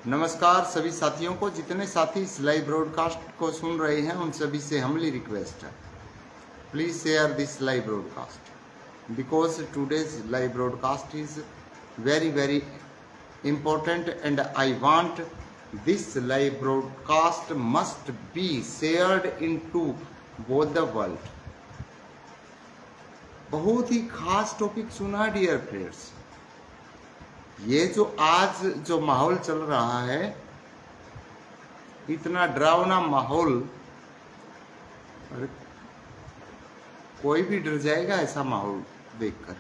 नमस्कार सभी साथियों को। जितने साथी इस लाइव ब्रॉडकास्ट को सुन रहे हैं उन सभी से हम्बली रिक्वेस्ट है, please share this live broadcast because today's live broadcast is very important and I want this live broadcast must be shared into both the world। बहुत ही खास टॉपिक सुना डियर फ्रेंड्स। ये जो आज जो माहौल चल रहा है, इतना डरावना माहौल, अरे कोई भी डर जाएगा ऐसा माहौल देखकर।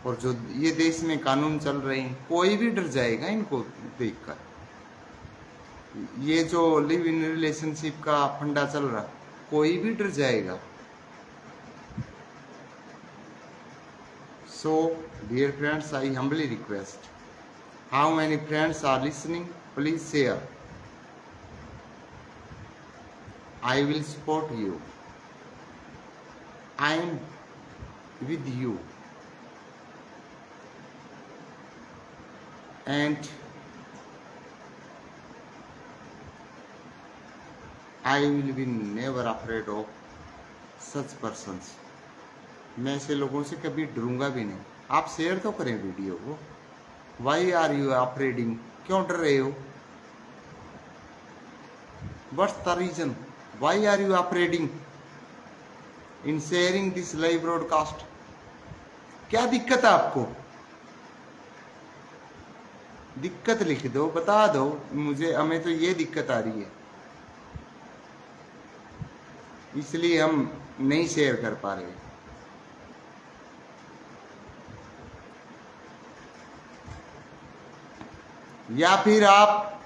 और जो ये देश में कानून चल रहे हैं, कोई भी डर जाएगा इनको देखकर। ये जो लिव इन रिलेशनशिप का फंडा चल रहा, कोई भी डर जाएगा। So, dear friends, I humbly request, how many friends are listening? Please share. I will support you. I am with you. And I will be never afraid of such persons. मैं ऐसे लोगों से कभी डरूंगा भी नहीं। आप शेयर तो करें वीडियो को। Why are you afraiding? क्यों डर रहे हो? What's the reason? Why are you afraiding in sharing this live broadcast? क्या दिक्कत है आपको? दिक्कत लिख दो, बता दो मुझे। हमें तो ये दिक्कत आ रही है, इसलिए हम नहीं शेयर कर पा रहे। या फिर आप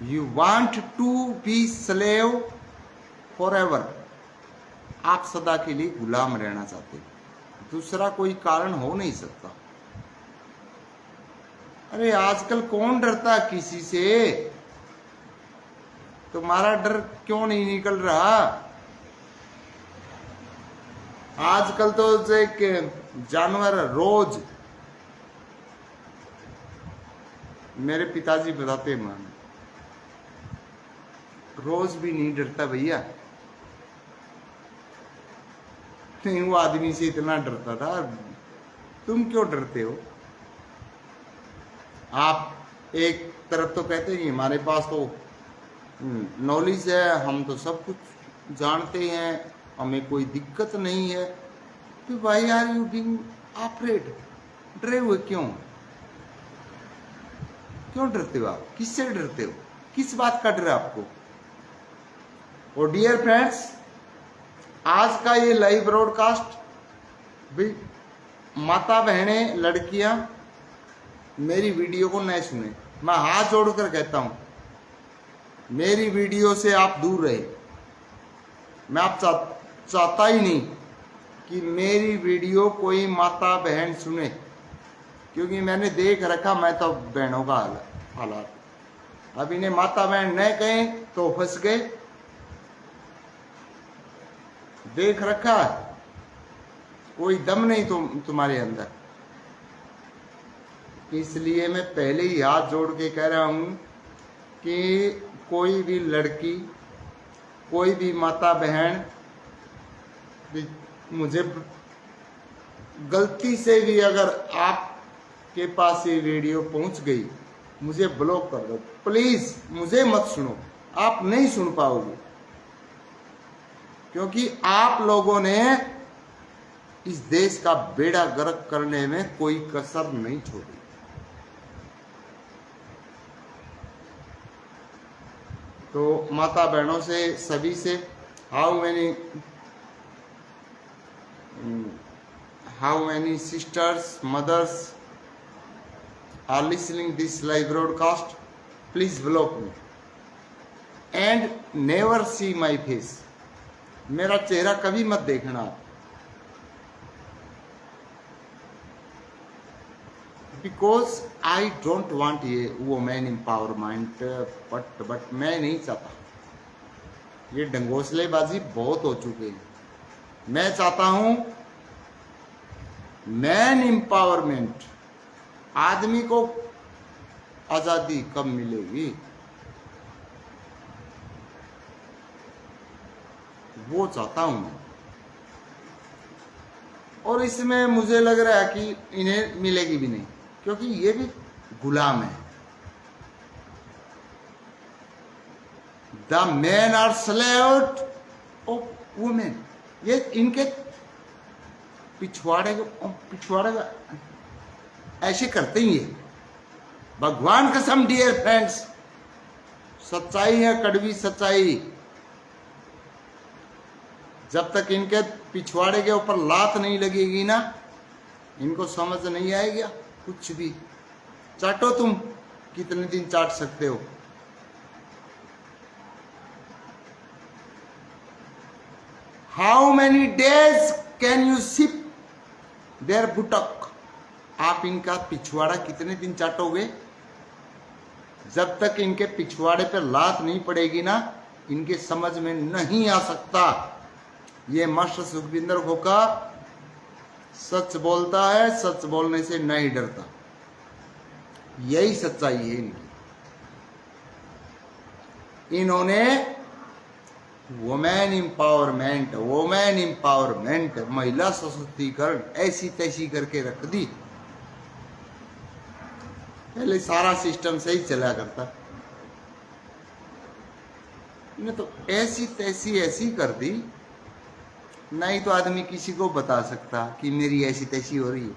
you want to be slave for ever, आप सदा के लिए गुलाम रहना चाहते हैं। दूसरा कोई कारण हो नहीं सकता। अरे आजकल कौन डरता है किसी से? तुम्हारा डर क्यों नहीं निकल रहा? आजकल तो एक जानवर रोज, मेरे पिताजी बताते मान, रोज भी नहीं डरता भैया। नहीं, वो आदमी से इतना डरता था, तुम क्यों डरते हो? आप एक तरफ तो कहते हैं हमारे पास तो नॉलेज है, हम तो सब कुछ जानते हैं, हमें कोई दिक्कत नहीं है। तो why are you being afraid? डरे हुए क्यों? क्यों डरते हो आप? किससे डरते हो? किस बात का डर है आपको? और डियर फ्रेंड्स, आज का ये लाइव ब्रॉडकास्ट भी माता बहनें लड़कियां मेरी वीडियो को नहीं सुने। मैं हाथ जोड़कर कहता हूं, मेरी वीडियो से आप दूर रहे। मैं आप चाहता ही नहीं कि मेरी वीडियो कोई माता बहन सुने, क्योंकि मैंने देख रखा, मैं तो बहनों का हालात। अब इन्हें माता बहन न कहें तो फंस गए। देख रखा, कोई दम नहीं तुम्हारे अंदर। इसलिए मैं पहले ही हाथ जोड़ के कह रहा हूं कि कोई भी लड़की, कोई भी माता बहन मुझे गलती से भी अगर आपके पास ये वीडियो पहुंच गई, मुझे ब्लॉक कर दो प्लीज। मुझे मत सुनो, आप नहीं सुन पाओगे, क्योंकि आप लोगों ने इस देश का बेड़ा गर्क करने में कोई कसर नहीं छोड़ी। तो माता बहनों से, सभी से, how many sisters, mothers are listening this live broadcast? Please block me and never see my face। मेरा चेहरा कभी मत देखना आप, बिकॉज आई डोंट वांट ये वुमेन एम्पावरमेंट। बट मैं नहीं चाहता, ये डंगोसलेबाजी बहुत हो चुके हैं। मैं चाहता हूं मैन एम्पावरमेंट, आदमी को आजादी कब मिलेगी, वो चाहता हूं मैं। और इसमें मुझे लग रहा है कि इन्हें मिलेगी भी नहीं, क्योंकि ये भी गुलाम है। The man are slaved of women, ये इनके पिछवाड़े का ऐसे करते ही है। भगवान कसम डियर फ्रेंड्स, सच्चाई है, कड़वी सच्चाई। जब तक इनके पिछवाड़े के ऊपर लात नहीं लगेगी ना, इनको समझ नहीं आएगा कुछ भी। चाटो तुम, कितने दिन चाट सकते हो। How many days can you sip their buttock, आप इनका पिछवाड़ा कितने दिन चाटोगे। जब तक इनके पिछवाड़े पर लात नहीं पड़ेगी ना, इनके समझ में नहीं आ सकता। ये मास्टर सुखविंदर खोखा सच बोलता है, सच बोलने से नहीं डरता। यही सच्चाई है इनकी। इन्होंने वुमेन एम्पावरमेंट, महिला सशक्तिकरण ऐसी तैसी करके रख दी। पहले सारा सिस्टम सही चला करता, इन्हें तो ऐसी तैसी ऐसी कर दी। नहीं तो आदमी किसी को बता सकता कि मेरी ऐसी तैसी हो रही है,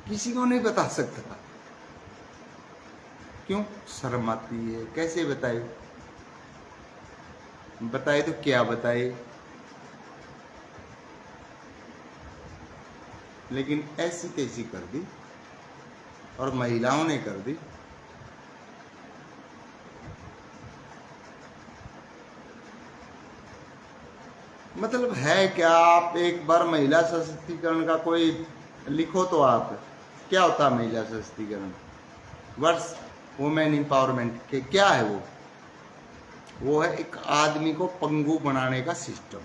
किसी को नहीं बता सकता। क्यों? शर्म आती है। कैसे बताए? बताए तो क्या बताए। लेकिन ऐसी तैसी कर दी, और महिलाओं ने कर दी। मतलब है क्या? आप एक बार महिला सशक्तिकरण का कोई लिखो तो आप, क्या होता है महिला सशक्तिकरण? वर्ष वुमेन एम्पावरमेंट के क्या है वो है एक आदमी को पंगु बनाने का सिस्टम।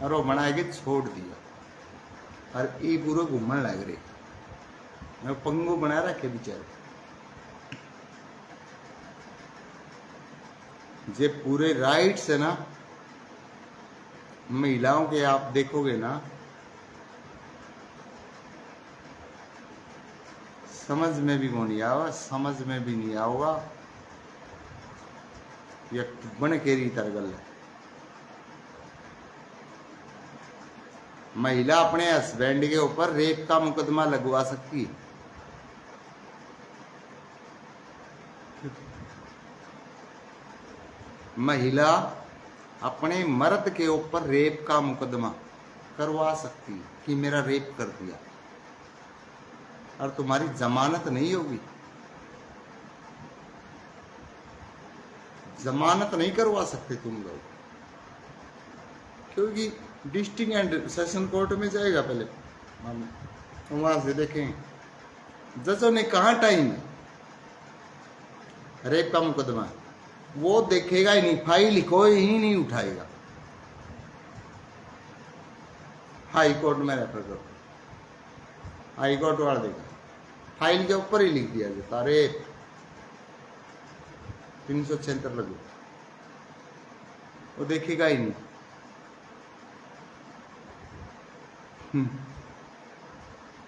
और वो बना के छोड़ दिया, और ये पूरे घूमने लग रहे, मैं पंगु बना रखे बेचारे। जे पूरे राइट्स है ना महिलाओं के, आप देखोगे ना, समझ में भी नहीं आवा, समझ में भी नहीं आओगा। ये बन के री तरगल है। महिला अपने हस्बैंड के ऊपर रेप का मुकदमा लगवा सकती है। महिला अपने मर्द के ऊपर रेप का मुकदमा करवा सकती है कि मेरा रेप कर दिया, और तुम्हारी जमानत नहीं होगी। जमानत नहीं करवा सकते तुम लोग, क्योंकि डिस्ट्रिक्ट एंड सेशन कोर्ट में जाएगा पहले, हम वहां से देखें जजों ने कहा टाइम है रेप का मुकदमा, वो देखेगा ही नहीं, फाइल कोई ही नहीं उठाएगा। हाई कोर्ट में रेफर करो, हाई कोर्ट वाला देगा, फाइल के ऊपर ही लिख दिया जाता रेप 376 लगो, वो देखेगा ही नहीं।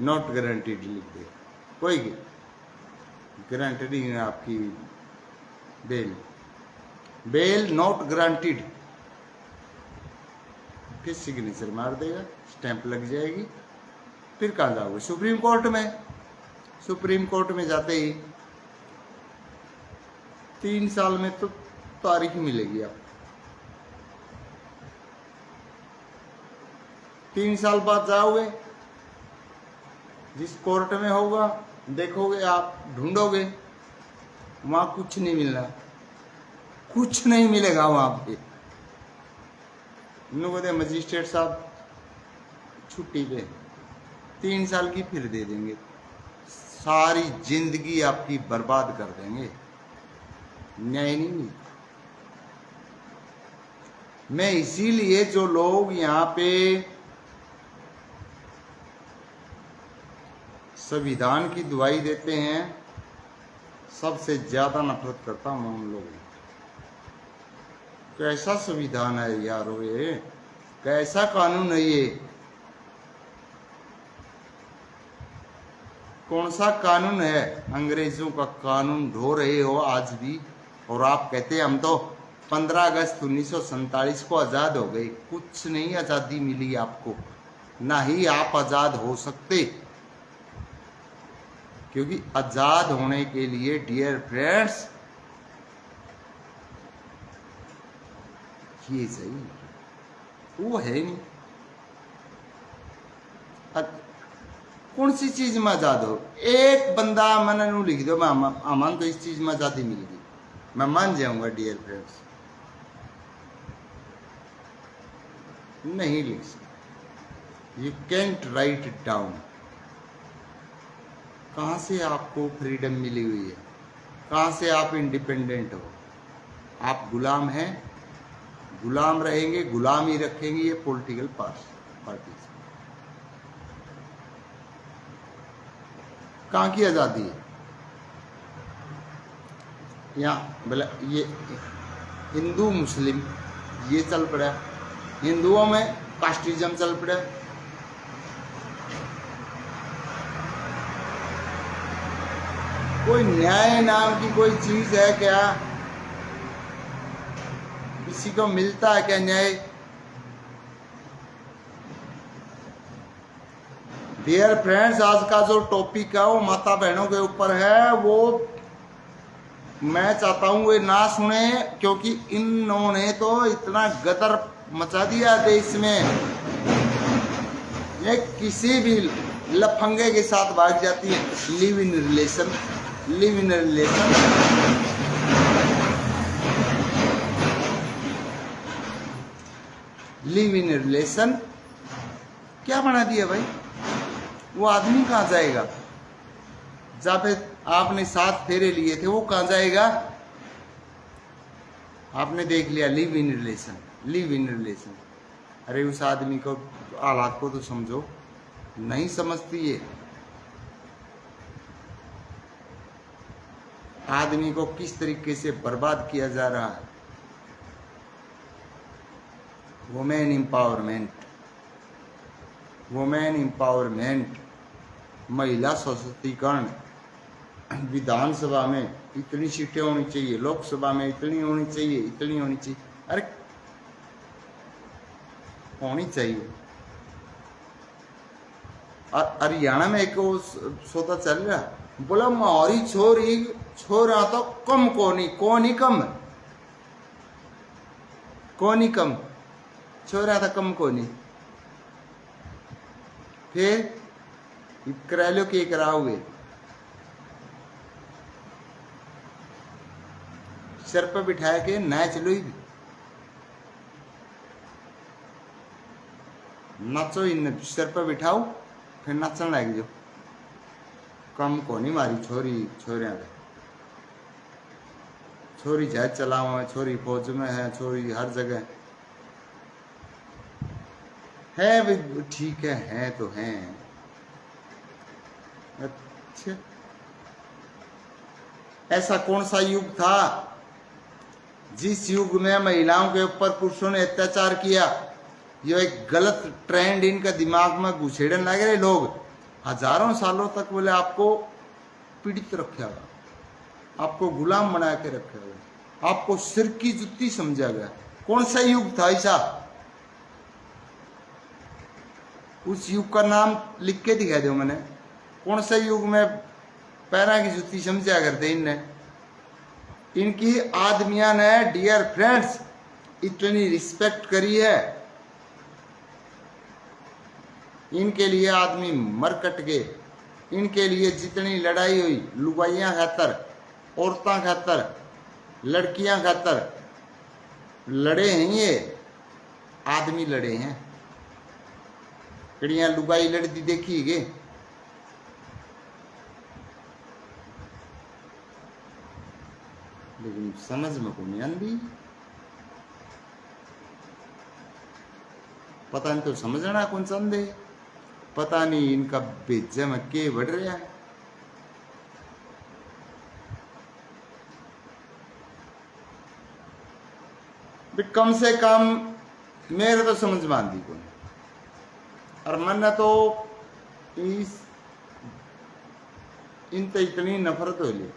नॉट गारंटीड लिख दे, कोई गारंटी नहीं है आपकी बेल नॉट गारंटीड, फिर सिग्नेचर मार देगा, स्टैंप लग जाएगी। फिर कहाँ जाओगे? सुप्रीम कोर्ट में। सुप्रीम कोर्ट में जाते ही 3 साल में तो तारीख मिलेगी आपको। 3 साल बाद जाओगे, जिस कोर्ट में होगा देखोगे, आप ढूंढोगे, वहां कुछ नहीं मिलना, कुछ नहीं मिलेगा वहां पे। बोलते मजिस्ट्रेट साहब छुट्टी पे, 3 साल की फिर दे देंगे, सारी जिंदगी आपकी बर्बाद कर देंगे, न्याय नहीं मिलता। मैं इसीलिए जो लोग यहाँ पे संविधान की दुहाई देते हैं, सबसे ज्यादा नफरत करता हूं उन लोगों से। कैसा संविधान है यारो ये, कैसा कानून है ये, कौन सा कानून है? अंग्रेजों का कानून ढो रहे हो आज भी, और आप कहते हैं हम तो 15 अगस्त 1947 को आजाद हो गए। कुछ नहीं आजादी मिली आपको, ना ही आप आजाद हो सकते, क्योंकि आजाद होने के लिए डियर फ्रेंड्स ये सही वो है नहीं। कौन सी चीज में आजाद हो? एक बंदा मन नू लिख दो, मैं अमन तो इस चीज में आजादी मिल गई, मैं मान जाऊंगा डियर फ्रेंड्स। नहीं लिख सकते, you can't right it down. कहां से आपको फ्रीडम मिली हुई है? कहां से आप इंडिपेंडेंट हो? आप गुलाम हैं, गुलाम रहेंगे, गुलाम ही रखेंगे ये पॉलिटिकल पार्टी। कहाँ की आज़ादी है? यहाँ बोला ये हिंदू मुस्लिम ये चल पड़ा, हिंदुओं में कास्टिज्म चल पड़ा। कोई न्याय नाम की कोई चीज है क्या? किसी को मिलता है क्या न्याय? डियर फ्रेंड्स, आज का जो टॉपिक है वो माता बहनों के ऊपर है। वो मैं चाहता हूं वे ना सुने, क्योंकि इन्होंने तो इतना गदर मचा दिया देश में, ये किसी भी लफंगे के साथ भाग जाती है। Live in relation, live in relation, live in relation क्या बना दिया भाई? वो आदमी कहाँ जाएगा? जब आपने 7 फेरे लिए थे वो कहाँ जाएगा? आपने देख लिया live in relation, live in relation. अरे उस आदमी को हालात को तो समझो, नहीं समझती है। आदमी को किस तरीके से बर्बाद किया जा रहा है। वुमेन एम्पावरमेंट, वुमेन एम्पावरमेंट, महिला सशक्तिकरण। विधानसभा में इतनी सीटें होनी चाहिए, लोकसभा में इतनी होनी चाहिए, इतनी होनी चाहिए। अरे होनी चाहिए। और हरियाणा में एक सौदा चल रहा, बोला मारी छोरी छोरा तो कम कोनी, कोनी कम, कोनी कम, छोरा था कम कोनी। फिर करा लो के कराओगे, सर पर बिठाया के नाच लो, नाचो, इन सर पर बिठाओ फिर नाचन लग जाओ। कम को नहीं मारी छोरी छोरिया, छोरी जहाज चलाओ, छोरी फौज में है, छोरी हर जगह है भाई। ठीक है तो है। अच्छा, ऐसा कौन सा युग था जिस युग में महिलाओं के ऊपर पुरुषों ने अत्याचार किया? ये एक गलत ट्रेंड इनका दिमाग में घुसेड़न लगे रहे लोग। हजारों सालों तक बोले आपको पीड़ित रखा गया, आपको गुलाम बना के रखा गया, आपको सिर की जुत्ती समझा गया। कौन सा युग था ऐसा? उस युग का नाम लिख के दिखा दो मैंने। कौन सा युग में पैरा की जुत्ती समझा करते इनने? इनकी आदमिया ने डियर फ्रेंड्स इतनी रिस्पेक्ट करी है, इनके लिए आदमी मर कट गए। इनके लिए जितनी लड़ाई हुई, लुगाइयां खातर, औरतां खातर, लड़कियां खातर लड़े हैं, ये आदमी लड़े हैं। कड़ियां लुगाई लड़ती देखी गे? लेकिन समझ में को नहीं आंदी। पता नहीं तो समझना कौन संदे, पता नहीं इनका भेजे में के बढ़ रहा है। कम से कम मेरे तो समझ में आती को, और मन तो इस इन तो इतनी नफरत हो ली,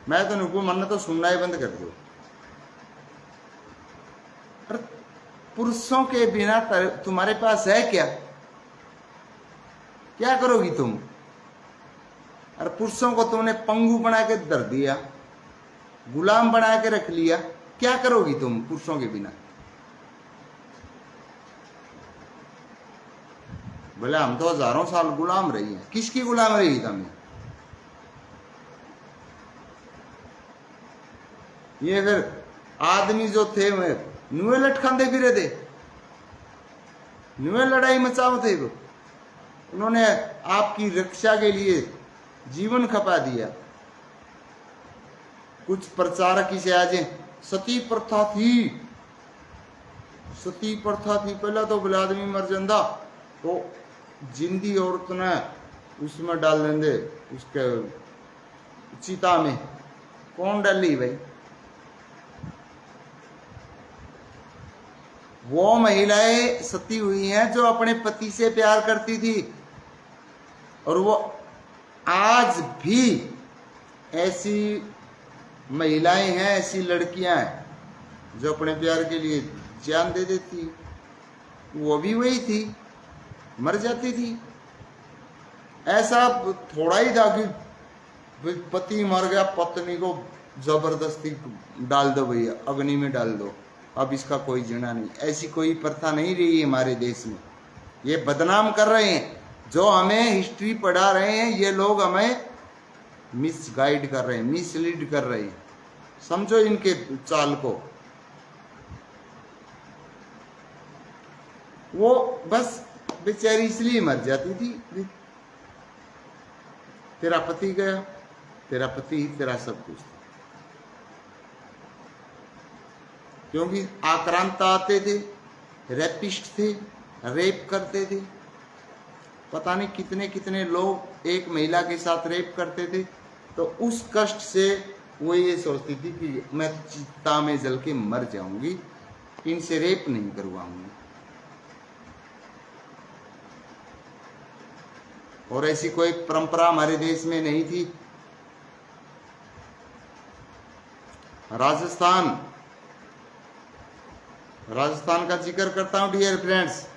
मैं तो नुकू मन तो सुनना ही बंद कर दो। पुरुषों के बिना तुम्हारे पास है क्या? क्या करोगी तुम? और पुरुषों को तुमने पंगु बना के धर दिया, गुलाम बना के रख लिया, क्या करोगी तुम पुरुषों के बिना? बोले हम तो हजारों साल गुलाम रही हैं। किसकी गुलाम रही तुम? ये फिर आदमी जो थे नुए लटकांदे फिरे थे, नुए लड़ाई मचाओ थे वो। उन्होंने आपकी रक्षा के लिए जीवन खपा दिया। कुछ प्रचारक इसे आज सती प्रथा थी, सती प्रथा थी, पहला तो बोले आदमी मर जाता तो जिंदी औरत ने उसमें डाल देंगे, उसके चिता में। कौन डाली भाई? वो महिलाएं सती हुई हैं जो अपने पति से प्यार करती थी, और वो आज भी ऐसी महिलाएं हैं, ऐसी लड़कियां हैं जो अपने प्यार के लिए जान दे देती। वो भी वही थी, मर जाती थी। ऐसा थोड़ा ही था कि पति मर गया, पत्नी को जबरदस्ती डाल दो भैया, अग्नि में डाल दो, अब इसका कोई जीना नहीं। ऐसी कोई प्रथा नहीं रही है हमारे देश में। ये बदनाम कर रहे हैं, जो हमें हिस्ट्री पढ़ा रहे हैं ये लोग हमें मिसगाइड कर रहे हैं, मिसलीड कर रहे हैं। समझो इनके चाल को। वो बस बेचारी इसलिए मर जाती थी, तेरा पति गया, तेरा पति ही तेरा सब कुछ। क्योंकि आक्रांता आते थे, रेपिस्ट थे, रेप करते थे। पता नहीं कितने कितने लोग एक महिला के साथ रेप करते थे। तो उस कष्ट से वो ये सोचती थी कि मैं चिता में जल के मर जाऊंगी, इनसे रेप नहीं करवाऊंगी। और ऐसी कोई परंपरा हमारे देश में नहीं थी। राजस्थान का जिक्र करता हूं डियर फ्रेंड्स।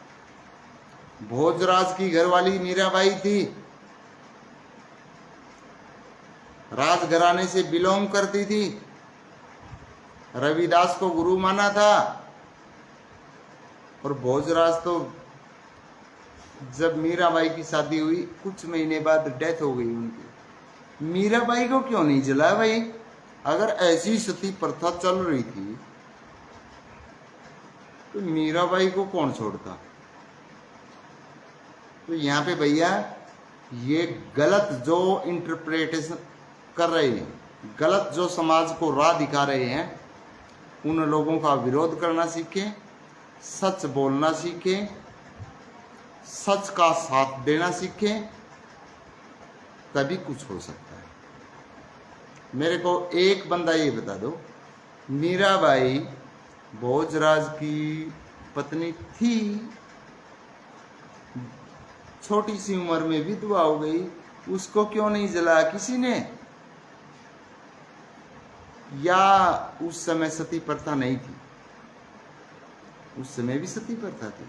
भोजराज की घरवाली मीराबाई थी, राजघराने से बिलोंग करती थी, रविदास को गुरु माना था। और भोजराज तो जब मीराबाई की शादी हुई कुछ महीने बाद डेथ हो गई उनकी। मीराबाई को क्यों नहीं जलाया भाई? अगर ऐसी सती प्रथा चल रही थी तो मीराबाई को कौन छोड़ता? तो यहाँ पे भैया ये गलत जो इंटरप्रिटेशन कर रहे हैं, गलत जो समाज को राह दिखा रहे हैं, उन लोगों का विरोध करना सीखें, सच बोलना सीखें, सच का साथ देना सीखें, तभी कुछ हो सकता है। मेरे को एक बंदा ये बता दो, मीराबाई भोजराज की पत्नी थी, छोटी सी उम्र में विधवा हो गई, उसको क्यों नहीं जलाया किसी ने? या उस समय सती प्रथा नहीं थी? उस समय भी सती प्रथा थी,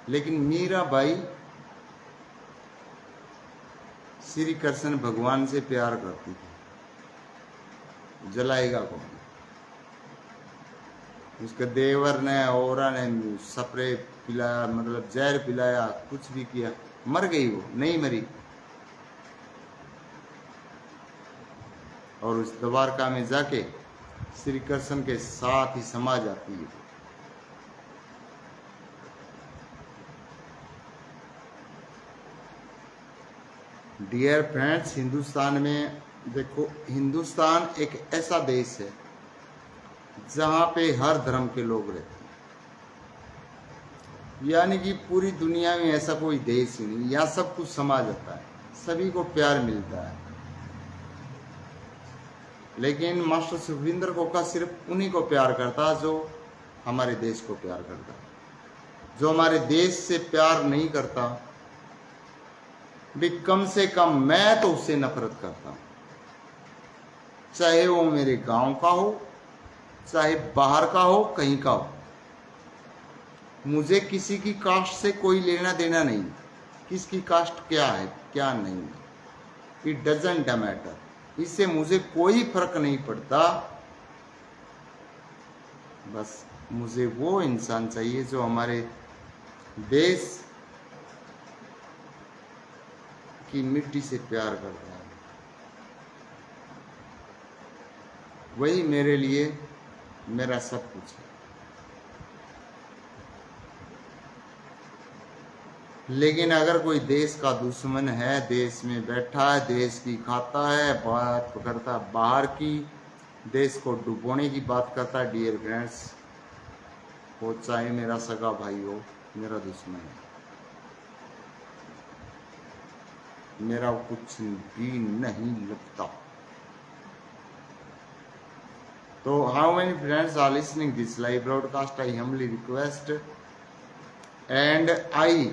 लेकिन मीराबाई श्री कृष्ण भगवान से प्यार करती थी, जलाएगा कौन? उसके देवर ने और ने सपरे पिलाया, मतलब जहर पिलाया, कुछ भी किया, मर गई वो, नहीं मरी। और उस द्वारका में जाके श्री कृष्ण के साथ ही समा जाती है। डियर फ्रेंड्स, हिंदुस्तान में देखो, हिंदुस्तान एक ऐसा देश है जहाँ पे हर धर्म के लोग रहते हैं। यानी कि पूरी दुनिया में ऐसा कोई देश ही नहीं, यहाँ सब कुछ समा जाता है, सभी को प्यार मिलता है। लेकिन मास्टर सुखविंदर कोका सिर्फ उन्हीं को प्यार करता जो हमारे देश को प्यार करता। जो हमारे देश से प्यार नहीं करता भी कम से कम मैं तो उससे नफरत करता हूं, चाहे वो मेरे गांव का हो, चाहे बाहर का हो, कहीं का हो। मुझे किसी की कास्ट से कोई लेना देना नहीं, किसकी कास्ट क्या है क्या नहीं, इट डजंट मैटर, इससे मुझे कोई फर्क नहीं पड़ता। बस मुझे वो इंसान चाहिए जो हमारे देश की मिट्टी से प्यार करता है। वही मेरे लिए मेरा सब कुछ है। लेकिन अगर कोई देश का दुश्मन है, देश में बैठा है, देश की खाता है, बात करता है बाहर की, देश को डुबोने की बात करता है, डियर फ्रेंड्स, वो चाहे मेरा सगा भाई हो, मेरा दुश्मन है, मेरा कुछ भी नहीं लगता। तो how many friends are listening this live broadcast, I humbly request and I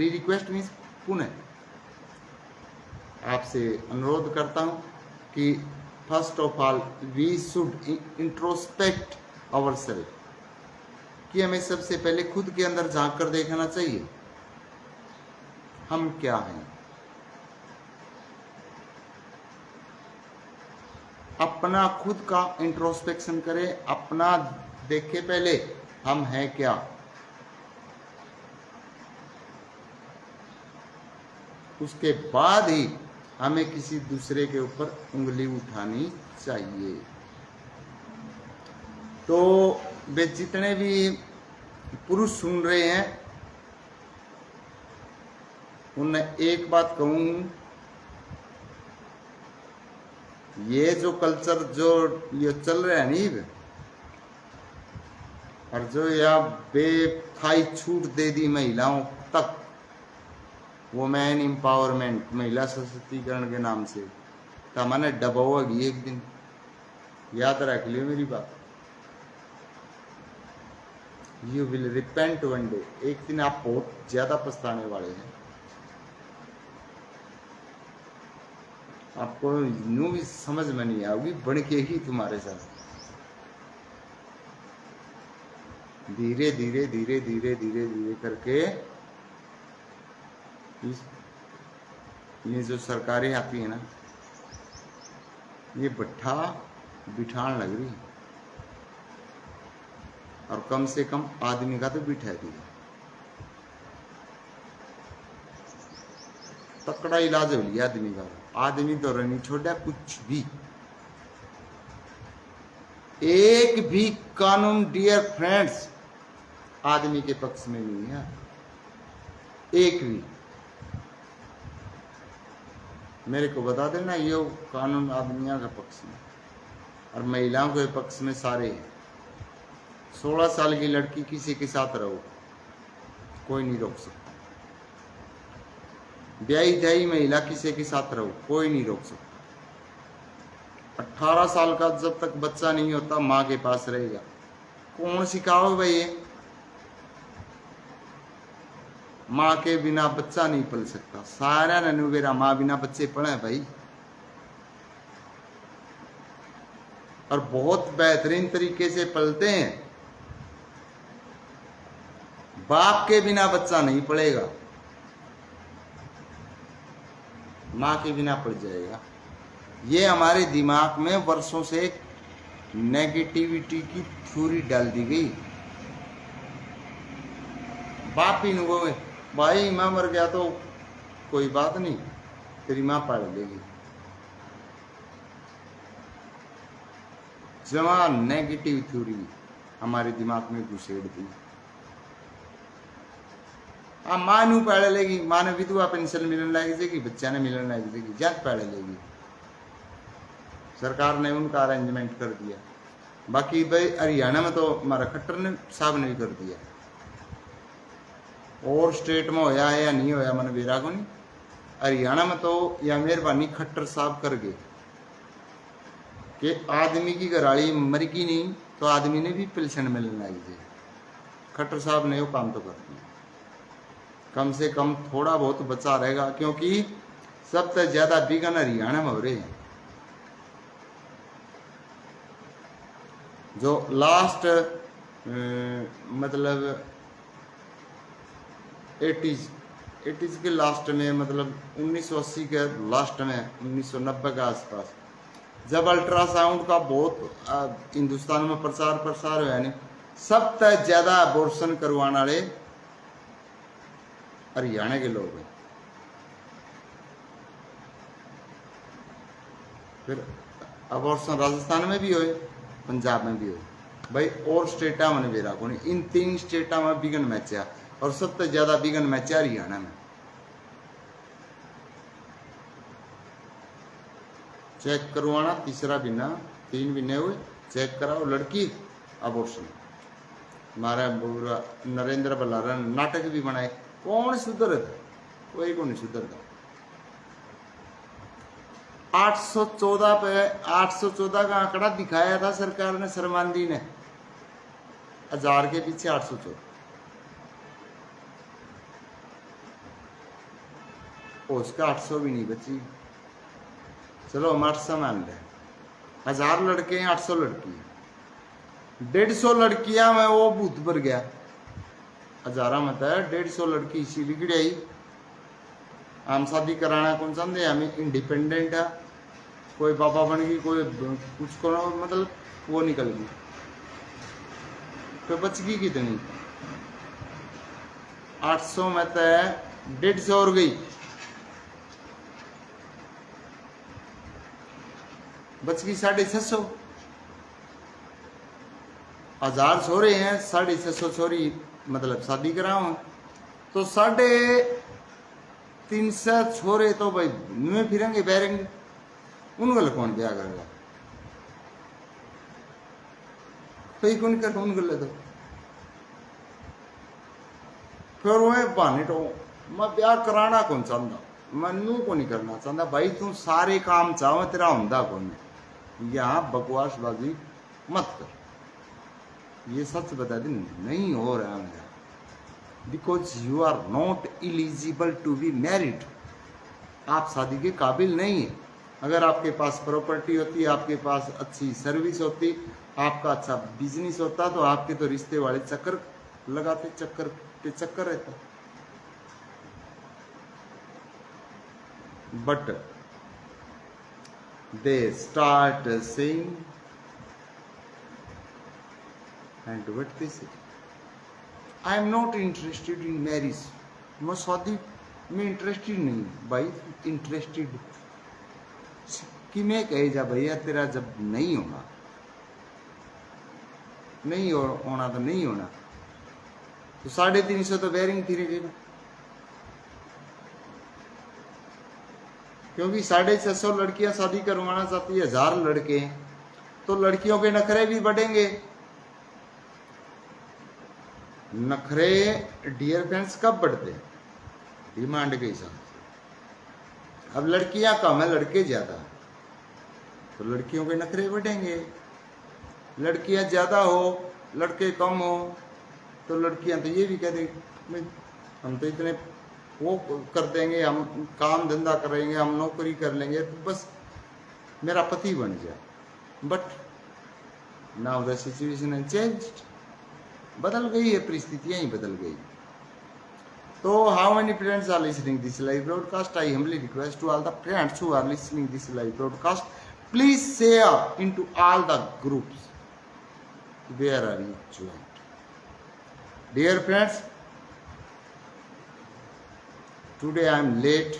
request means पुनः आपसे अनुरोध करता हूं कि first of all we should introspect our self, कि हमें सबसे पहले खुद के अंदर झांक कर देखना चाहिए हम क्या हैं। अपना खुद का इंट्रोस्पेक्शन करें, अपना देखे पहले हम हैं क्या। उसके बाद ही हमें किसी दूसरे के ऊपर उंगली उठानी चाहिए। तो वे जितने भी पुरुष सुन रहे हैं उन्हें एक बात कहूं, ये जो कल्चर जो ये चल रहा है नहीं, और जो यह बेथाई छूट दे दी महिलाओं तक, वुमेन एम्पावरमेंट, महिला सशक्तिकरण के नाम से, तो मैंने डबाओगी एक दिन, याद रख लियो मेरी बात। You will repent one day, एक दिन आप बहुत ज्यादा पछताने वाले हैं। आपको यूं भी समझ में नहीं आएगी, बन के ही तुम्हारे साथ धीरे धीरे धीरे धीरे धीरे धीरे करके ये जो सरकारें आती है ना, ये भट्ठा बिठान लग रही, और कम से कम आदमी का तो बिठा दी। तकड़ा इलाज हो लिया आदमी का, आदमी तो रनी छोड़ा कुछ भी। एक भी कानून डियर फ्रेंड्स आदमी के पक्ष में नहीं है, एक भी। मेरे को बता देना ये कानून आदमियों के पक्ष में, और महिलाओं के पक्ष में सारे हैं। 16 साल की लड़की किसी के साथ रहो, कोई नहीं रोक सकता। ब्याही जाई महिला किसी के साथ रहो, कोई नहीं रोक सकता। 18 साल का जब तक बच्चा नहीं होता माँ के पास रहेगा, कौन सिखाओ भाई ये? माँ के बिना बच्चा नहीं पल सकता। सारा ननुवेरा माँ बिना बच्चे पढ़े भाई, और बहुत बेहतरीन तरीके से पलते हैं। बाप के बिना बच्चा नहीं पढ़ेगा, माँ के बिना पड़ जाएगा। ये हमारे दिमाग में वर्षों से नेगेटिविटी की थ्योरी डाल दी गई। बाप ही वो है, भाई मैं मर गया तो कोई बात नहीं, तेरी माँ पाल लेगी। जमा नेगेटिव थ्योरी हमारे दिमाग में घुसेड़ दी। माँ नू पाल लेगी, माँ ने विधवा पेंशन मिलने लग जाएगी, बच्चा ने मिलने लग जाएगी, जात पाल लेगी। सरकार ने उनका अरेंजमेंट कर दिया। बाकी भाई हरियाणा में तो हमारा खट्टर ने साहब ने भी कर दिया। और स्टेट में होया है या नहीं होया मन बेरा को नहीं, हरियाणा में तो या मेहरबानी खट्टर साहब कर गए कि आदमी की घराली मरगी नहीं तो आदमी ने भी पेंशन मिलने लगी। खट्टर साहब ने वो काम तो कर दिया। कम से कम थोड़ा बहुत बचा रहेगा, क्योंकि सबसे ज्यादा बिगन हरियाणा में हो रहे हैं। जो लास्ट मतलब 80s के लास्ट में, मतलब 1980 के लास्ट में, 1990 के आसपास, जब अल्ट्रासाउंड का बहुत हिंदुस्तान में प्रसार हुआ नहीं, सबसे ज्यादा अबॉर्शन करवाने वाले हरियाणा के लोग हैं। फिर अबॉर्शन राजस्थान में भी हुए, पंजाब में भी हुए भाई, और स्टेटा में बेरा को नहीं। इन 3 स्टेटा में बिगन मैच है, और सबसे ज्यादा बिगन मैच है हरियाणा में। चेक करवाना, तीसरा बिना 3 बिने हुए, चेक कराओ, लड़की अबॉर्शन। हमारा नरेंद्र बल्लारा नाटक भी बनाए, कौन सुधरता? कोई को नहीं सुधरता। 814 पे 814 का आंकड़ा दिखाया था सरकार ने, शर्मांदी ने, 1000 के पीछे 814। उसका 800 भी नहीं बची। चलो हम 800 मान रहे, 1000 लड़के हैं, 800 लड़की है, 150 लड़कियां में वो भूत भर गया। 1000 में तो 150 लड़की इसी बिगड़ आई। हम शादी कराना कौन चाहते, हमें इंडिपेंडेंट है, कोई बाबा बन गई, कोई कुछ को, मतलब वो निकल गई, तो बच गई कितनी? 800 में तो 150 और गई, बच गई 650। 1000 छोरे हैं, 650 छोरी मतलब शादी कराओ, तो 350 छोरे तो भाई में फिरेंगे बैरेंगे, उनगल कौन ब्याह करेगा? कोई कौन कर उनगल तो फिर वो बहाने तो मैं ब्याह कराना कौन चाहता, मैं नू को नहीं करना चाहता भाई। तू सारे काम चाहो, तेरा हुंदा कौन? यहाँ बकवासबाजी मत कर, ये सच बता दे, नहीं हो रहा मेरा, because you are not eligible to be married. आप शादी के काबिल नहीं है। अगर आपके पास प्रॉपर्टी होती, आपके पास अच्छी सर्विस होती, आपका अच्छा बिजनेस होता, तो आपके तो रिश्ते वाले चक्कर लगाते, चक्कर पे चक्कर रहता। But they start saying and what they say, I am not interested in marriage। मैं शादी में इंटरेस्टेड नहीं भाई। इंटरेस्टेड कि मैं कहे जा भैया, तेरा जब नहीं होना, नहीं होना तो नहीं होना, तो 350 तो बेरिंग थी रहेगी ना, क्योंकि 650 लड़कियां शादी करवाना चाहती है, 1000 लड़के हैं, तो लड़कियों के नखरे भी बढ़ेंगे। नखरे डियर फ्रेंड्स कब बढ़ते हैं? डिमांड के हिसाब से। अब लड़कियां कम है, लड़के ज्यादा, तो लड़कियों के नखरे बढ़ेंगे। लड़कियां ज्यादा हो, लड़के कम हो, तो लड़कियां तो ये भी कह देंगे हम तो इतने वो कर देंगे, हम काम धंधा करेंगे, हम नौकरी कर लेंगे, तो बस मेरा पति बन जाए। But now the situation has changed, बदल गई है, परिस्थितियां ही बदल गई। तो how many friends are listening this live broadcast? I humbly request to all the friends who are listening this live broadcast, please share into all the groups where are you joined. Dear friends, today I am late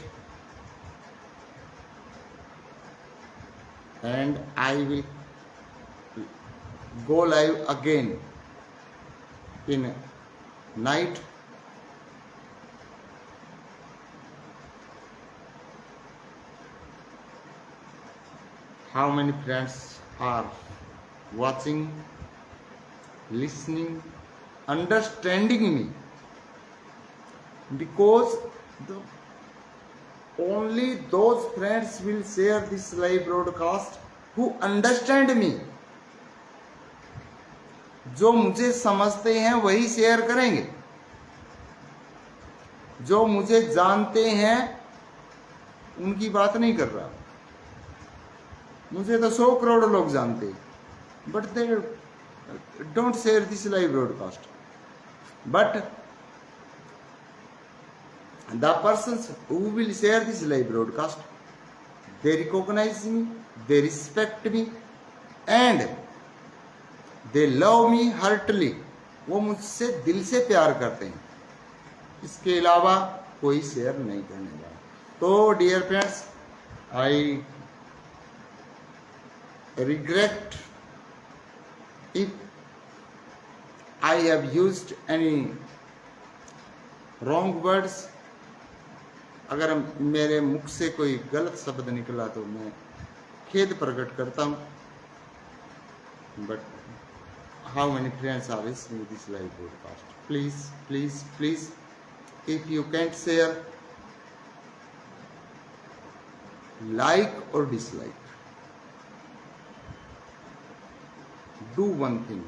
and I will go live again in night. how many friends are watching, listening, understanding me, because only those friends will share this live broadcast who understand me. जो मुझे समझते हैं वही share करेंगे, जो मुझे जानते हैं उनकी बात नहीं कर रहा। मुझे तो 100 करोड़ लोग जानते हैं, but they don't share this live broadcast. But the persons who will share this live broadcast, they recognise me, they respect me and they love me heartly. वो मुझसे दिल से प्यार करते हैं, इसके अलावा कोई शेयर नहीं करने वाला। तो dear friends, I regret if I have used any wrong words। अगर मेरे मुख से कोई गलत शब्द निकला तो मैं खेद प्रकट करता हूँ। But how many friends are listening this live broadcast, please please please, if you can't share, like और डिसलाइक, डू वन थिंग।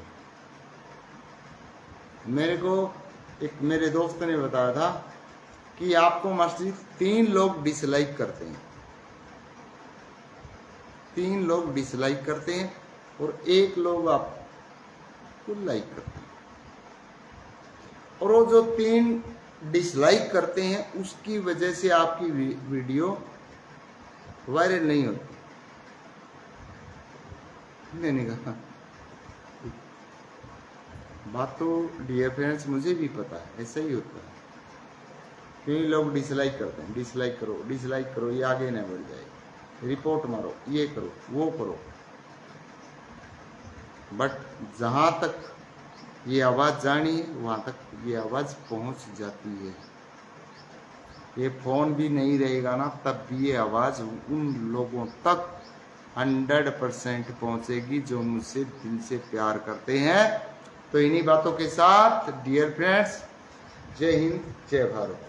मेरे को एक मेरे दोस्त ने बताया था कि आपको मस्जिद 3 लोग डिसलाइक करते हैं, 3 लोग डिसलाइक करते हैं और 1 लोग आपको लाइक करते हैं। और वो जो 3 डिसलाइक करते हैं उसकी वजह से आपकी वीडियो वायरल नहीं होती। मैंने कहा बात तो डियर फ्रेंड्स मुझे भी पता है, ऐसा ही होता है। कई लोग डिसलाइक करते हैं, डिसलाइक करो, ये आगे नहीं बढ़ जाएगी, रिपोर्ट मारो, ये करो, वो करो। बट जहाँ तक ये आवाज़ जानी है वहाँ तक ये आवाज़ पहुँच जाती है। ये फ़ोन भी नहीं रहेगा ना तब भी ये आवाज़ उन लोगों तक 100% पहुँचेगी जो मुझसे दिल से प्यार करते हैं। तो इन्हीं बातों के साथ डियर फ्रेंड्स, जय हिंद, जय भारत।